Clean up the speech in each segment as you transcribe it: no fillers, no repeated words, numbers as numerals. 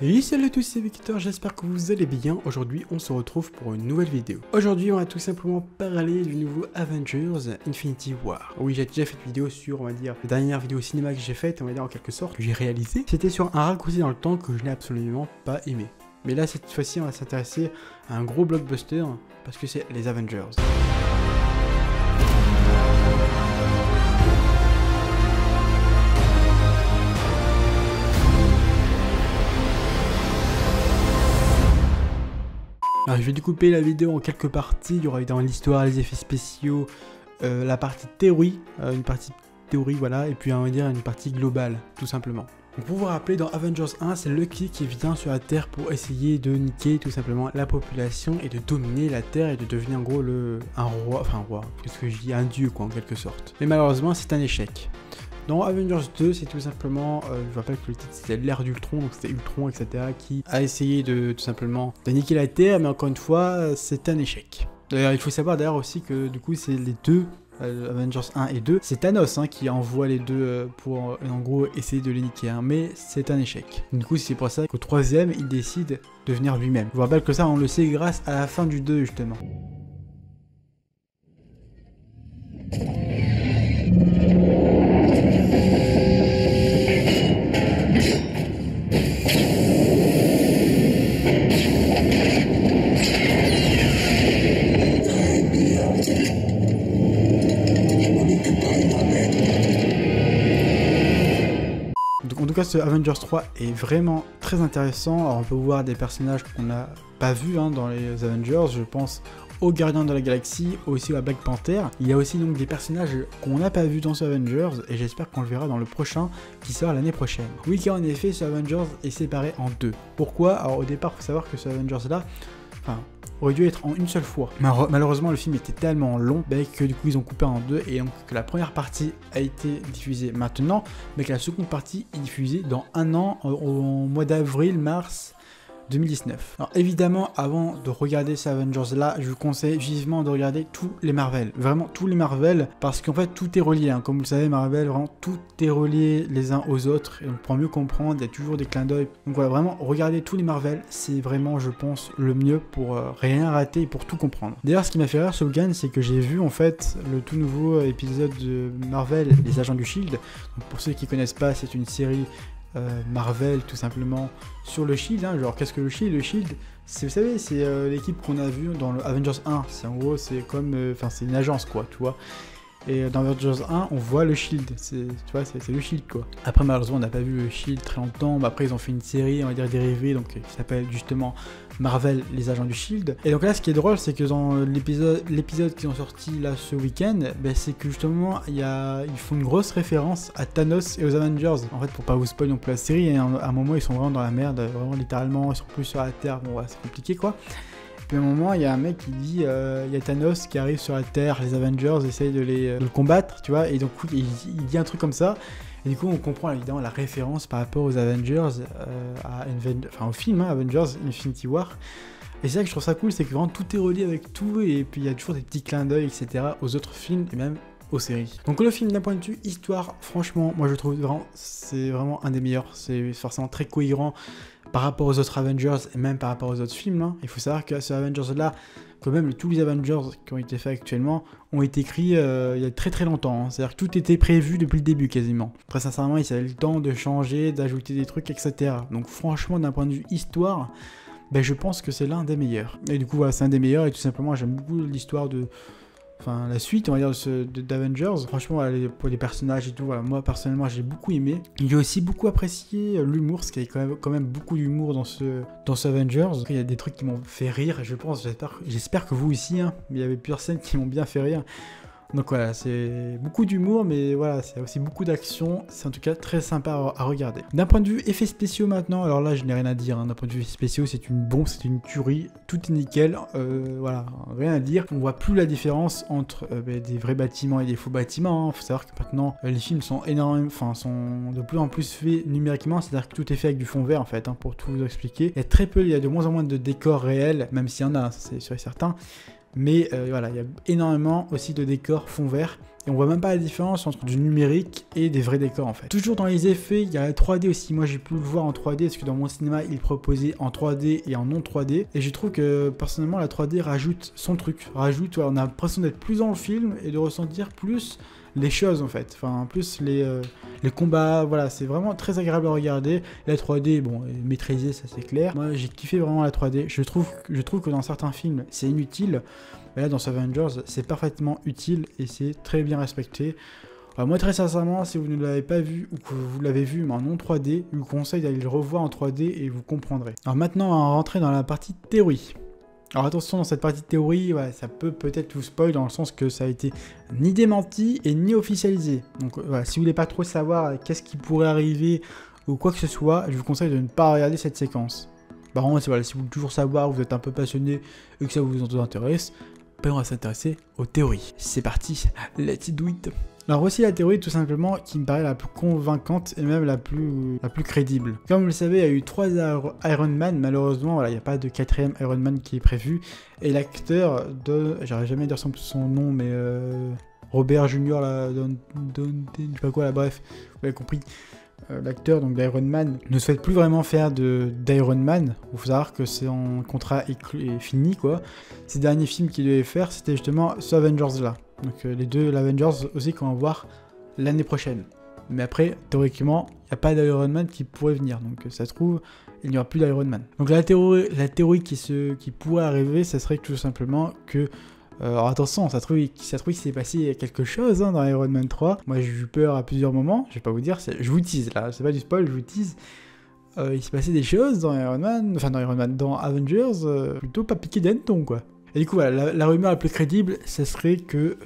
Et salut à tous, c'est Victor, j'espère que vous allez bien. Aujourd'hui, on se retrouve pour une nouvelle vidéo. Aujourd'hui, on va tout simplement parler du nouveau Avengers Infinity War. Oui, j'ai déjà fait une vidéo sur, on va dire, la dernière vidéo cinéma que j'ai faite, on va dire en quelque sorte, que j'ai réalisé. C'était sur un raccourci dans le temps que je n'ai absolument pas aimé. Mais là, cette fois-ci, on va s'intéresser à un gros blockbuster, parce que c'est les Avengers. Alors, je vais découper la vidéo en quelques parties. Il y aura évidemment l'histoire, les effets spéciaux, la partie théorie, voilà, et puis on va dire une partie globale, tout simplement. Donc, pour vous rappeler, dans Avengers 1, c'est Loki qui vient sur la Terre pour essayer de niquer tout simplement la population et de dominer la Terre et de devenir en gros un roi, qu'est-ce que je dis, un dieu quoi en quelque sorte. Mais malheureusement, c'est un échec. Dans Avengers 2, c'est tout simplement, je vous rappelle que le titre c'était l'ère d'Ultron, donc c'était Ultron, etc., qui a essayé de tout simplement de niquer la Terre, mais encore une fois, c'est un échec. D'ailleurs, il faut savoir d'ailleurs aussi que du coup, c'est les deux, Avengers 1 et 2, c'est Thanos qui envoie les deux pour en gros essayer de les niquer, mais c'est un échec. Du coup, c'est pour ça qu'au troisième, il décide de venir lui-même. Je vous rappelle que ça, on le sait grâce à la fin du 2, justement. Donc en tout cas, ce Avengers 3 est vraiment très intéressant. Alors on peut voir des personnages qu'on n'a pas vus dans les Avengers, je pense aux Gardiens de la Galaxie, aussi à Black Panther. Il y a aussi donc des personnages qu'on n'a pas vus dans ce Avengers, et j'espère qu'on le verra dans le prochain, qui sort l'année prochaine. Oui, car en effet, ce Avengers est séparé en deux. Pourquoi? Alors au départ, il faut savoir que ce Avengers-là, aurait dû être en une seule fois. Malheureusement, le film était tellement long que du coup ils ont coupé en deux, et donc que la première partie a été diffusée maintenant, mais que la seconde partie est diffusée dans un an, au mois d'avril, mars 2019. Alors évidemment, avant de regarder ces Avengers là, je vous conseille vivement de regarder tous les Marvel, vraiment tous les Marvel, parce qu'en fait tout est relié, comme vous le savez, Marvel, vraiment tout est relié les uns aux autres, et pour mieux comprendre, il y a toujours des clins d'œil. Donc voilà, vraiment regardez tous les Marvel, c'est vraiment, je pense, le mieux pour rien rater et pour tout comprendre. D'ailleurs, ce qui m'a fait rire ce week-end, c'est que j'ai vu en fait le tout nouveau épisode de Marvel, les Agents du Shield. Donc pour ceux qui connaissent pas, c'est une série Marvel tout simplement sur le Shield, genre qu'est-ce que le Shield? Le Shield, vous savez, c'est l'équipe qu'on a vue dans le Avengers 1, c'est en gros, c'est comme, c'est une agence quoi, tu vois. Et dans Avengers 1, on voit le Shield, tu vois, c'est le Shield quoi. Après malheureusement on n'a pas vu le Shield très longtemps, mais après ils ont fait une série, on va dire dérivée, donc qui s'appelle justement Marvel, les agents du Shield. Et donc là ce qui est drôle, c'est que dans l'épisode qui ont sorti là ce week-end, c'est que justement ils font une grosse référence à Thanos et aux Avengers. En fait, pour pas vous spoiler non plus la série, à un moment ils sont vraiment dans la merde, vraiment littéralement, ils sont plus sur la Terre, bon ouais, c'est compliqué quoi. Puis à un moment, il y a un mec qui dit, il y a Thanos qui arrive sur la Terre, les Avengers essayent de le combattre, tu vois, et donc il dit un truc comme ça, et du coup on comprend évidemment la référence par rapport aux Avengers, au film Avengers Infinity War. Et c'est ça que je trouve ça cool, c'est que vraiment tout est relié avec tout, et puis il y a toujours des petits clins d'œil, etc. aux autres films, et même aux séries. Donc le film d'un point de vue histoire, franchement, moi je trouve vraiment, c'est vraiment un des meilleurs, c'est forcément très cohérent par rapport aux autres Avengers et même par rapport aux autres films. Il faut savoir que ce Avengers là, quand même tous les Avengers qui ont été faits actuellement ont été écrits il y a très très longtemps, c'est-à-dire que tout était prévu depuis le début quasiment. Très sincèrement, ils avaient le temps de changer, d'ajouter des trucs, etc. Donc franchement, d'un point de vue histoire, je pense que c'est l'un des meilleurs. Et du coup voilà, c'est un des meilleurs, et tout simplement j'aime beaucoup l'histoire de... la suite, on va dire, d'Avengers. Franchement, pour les personnages et tout, voilà, moi personnellement j'ai beaucoup aimé. J'ai aussi beaucoup apprécié l'humour, parce qu'il y a quand même beaucoup d'humour dans ce Avengers. Il y a des trucs qui m'ont fait rire, je pense, j'espère que vous aussi, mais il y avait plusieurs scènes qui m'ont bien fait rire. Donc voilà, c'est beaucoup d'humour, mais voilà, c'est aussi beaucoup d'action. C'est en tout cas très sympa à regarder. D'un point de vue effets spéciaux maintenant, alors là je n'ai rien à dire, d'un point de vue effets spéciaux c'est une bombe, c'est une tuerie, tout est nickel, voilà, rien à dire. On voit plus la différence entre des vrais bâtiments et des faux bâtiments. Faut savoir que maintenant les films sont sont de plus en plus faits numériquement, c'est-à-dire que tout est fait avec du fond vert en fait, pour tout vous expliquer. Il y a de moins en moins de décors réels, même s'il y en a, c'est sûr et certain. Mais voilà, il y a énormément aussi de décors fond vert. et on voit même pas la différence entre du numérique et des vrais décors en fait. Toujours dans les effets, il y a la 3D aussi. Moi j'ai pu le voir en 3D parce que dans mon cinéma il proposait en 3D et en non 3D, et je trouve que personnellement la 3D rajoute son truc, rajoute, ouais, on a l'impression d'être plus dans le film et de ressentir plus les choses en fait, enfin plus les combats, voilà, c'est vraiment très agréable à regarder. La 3D, bon, maîtrisée, ça c'est clair. Moi j'ai kiffé vraiment la 3D, je trouve que dans certains films c'est inutile, mais là dans Avengers c'est parfaitement utile et c'est très bien respecté. Moi très sincèrement, si vous ne l'avez pas vu ou que vous l'avez vu mais en non 3D, je vous conseille d'aller le revoir en 3D et vous comprendrez. Alors maintenant on va rentrer dans la partie théorie. Alors attention, dans cette partie de théorie, ouais, ça peut peut-être vous spoil dans le sens que ça a été ni démenti et ni officialisé. Donc voilà, si vous voulez pas trop savoir qu'est-ce qui pourrait arriver ou quoi que ce soit, je vous conseille de ne pas regarder cette séquence. Par contre, voilà, si vous voulez toujours savoir, vous êtes un peu passionné et que ça vous intéresse, ben on va s'intéresser aux théories. C'est parti, let's do it. Alors voici la théorie tout simplement qui me paraît la plus convaincante et même la plus crédible. Comme vous le savez, il y a eu 3 Iron Man, malheureusement voilà, il n'y a pas de 4ème Iron Man qui est prévu. Et l'acteur de, j'arrive jamais à dire son nom, mais Robert Junior, là, je sais pas quoi là, bref, vous avez compris. L'acteur donc d'Iron Man ne souhaite plus vraiment faire d'Iron Man. Il faut savoir que son contrat est fini quoi. Ces derniers films qu'il devait faire, c'était justement ce Avengers là. Donc les deux l'Avengers aussi qu'on va voir l'année prochaine. Mais après, théoriquement, il n'y a pas d'Iron Man qui pourrait venir. Donc ça se trouve, il n'y aura plus d'Iron Man. Donc la théorie qui pourrait arriver, ça serait tout simplement que... alors attention, ça se trouve qu'il s'est passé quelque chose hein, dans Iron Man 3. Moi j'ai eu peur à plusieurs moments, je vais pas vous dire, je vous tease là, c'est pas du spoil, je vous tease. Il s'est passé des choses dans dans Avengers, plutôt pas piqué d'hanneton quoi. Et du coup voilà, la rumeur la plus crédible, ce serait que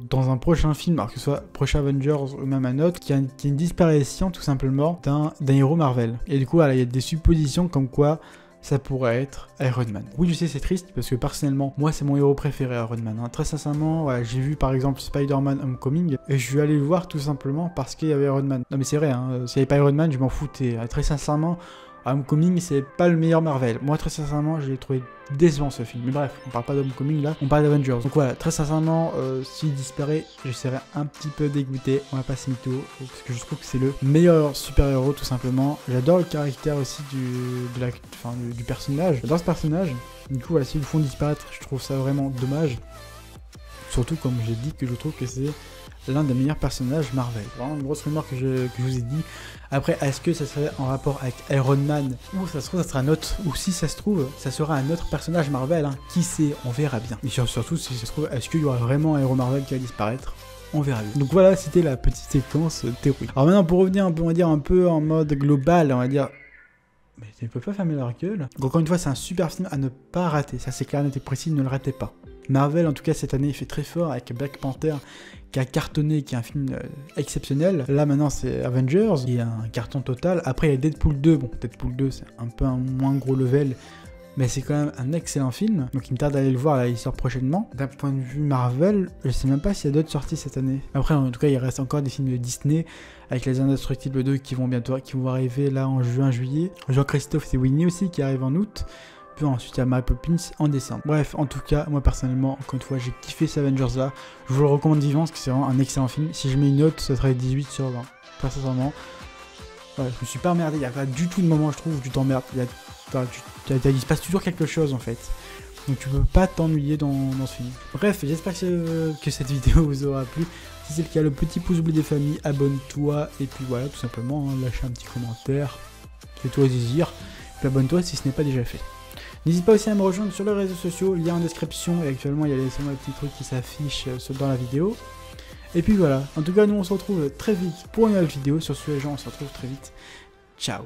dans un prochain film, alors que ce soit prochain Avengers ou même un autre, qu'il y a une disparition tout simplement d'un héros Marvel. Et du coup voilà, il y a des suppositions comme quoi ça pourrait être Iron Man. Oui, je sais, c'est triste, parce que personnellement, moi, c'est mon héros préféré, Iron Man. Hein. Très sincèrement, voilà, j'ai vu par exemple Spider-Man Homecoming, et je suis allé le voir tout simplement parce qu'il y avait Iron Man. Non mais c'est vrai, hein, s'il n'y avait pas Iron Man, je m'en foutais. Très sincèrement, Homecoming, c'est pas le meilleur Marvel. Moi, très sincèrement, je l'ai trouvé décevant ce film. Mais bref, on parle pas d'Homecoming là, on parle d'Avengers. Donc voilà, très sincèrement, s'il disparaît, je serais un petit peu dégoûté. On va pas se mytho, parce que je trouve que c'est le meilleur super-héros tout simplement. J'adore le caractère aussi du personnage. J'adore ce personnage. Du coup, voilà, s'ils le font disparaître, je trouve ça vraiment dommage. Surtout, comme j'ai dit, que je trouve que c'est l'un des meilleurs personnages Marvel. Vraiment une grosse rumeur que je vous ai dit. Après, est-ce que ça serait en rapport avec Iron Man, ou ça se trouve, ça sera un autre, ou si ça se trouve, ça sera un autre personnage Marvel, hein. Qui sait, on verra bien. Et surtout, si ça se trouve, est-ce qu'il y aura vraiment un héros Marvel qui va disparaître? On verra bien. Donc voilà, c'était la petite séquence théorie. Alors maintenant, pour revenir on va dire un peu en mode global, on va dire... Mais tu ne peux pas fermer leur gueule. Donc, encore une fois, c'est un super film à ne pas rater. Ça, c'est clair, net et précis, ne le ratez pas. Marvel, en tout cas, cette année, il fait très fort avec Black Panther, qui a cartonné, qui est un film exceptionnel. Là, maintenant, c'est Avengers, qui est un carton total. Après, il y a Deadpool 2. Bon, Deadpool 2, c'est un peu un moins gros level, mais c'est quand même un excellent film. Donc, il me tarde d'aller le voir, là, il sort prochainement. D'un point de vue Marvel, je sais même pas s'il y a d'autres sorties cette année. Après, en tout cas, il reste encore des films de Disney, avec Les Indestructibles 2 qui vont arriver là en juin-juillet. Jean-Christophe, c'est Winnie aussi qui arrive en août. Puis ensuite il y a Mary Poppins en décembre. Bref, en tout cas, moi personnellement, encore une fois, j'ai kiffé ces Avengers là. Je vous le recommande vivement parce que c'est vraiment un excellent film. Si je mets une note, ça serait 18 sur 20. Très sincèrement. Ouais, je me suis pas emmerdé, il n'y a pas du tout de moment je trouve où tu t'emmerdes. Il se passe toujours quelque chose en fait. Donc tu peux pas t'ennuyer dans ce film. Bref, j'espère que cette vidéo vous aura plu. Si c'est le cas, le petit pouce bleu des familles, abonne-toi. Et puis voilà, tout simplement, hein, lâche un petit commentaire. Fais-toi plaisir. Puis abonne-toi si ce n'est pas déjà fait. N'hésite pas aussi à me rejoindre sur les réseaux sociaux, lien en description, et actuellement il y a les petits trucs qui s'affichent dans la vidéo. Et puis voilà, en tout cas nous on se retrouve très vite pour une nouvelle vidéo, sur ce les gens on se retrouve très vite. Ciao.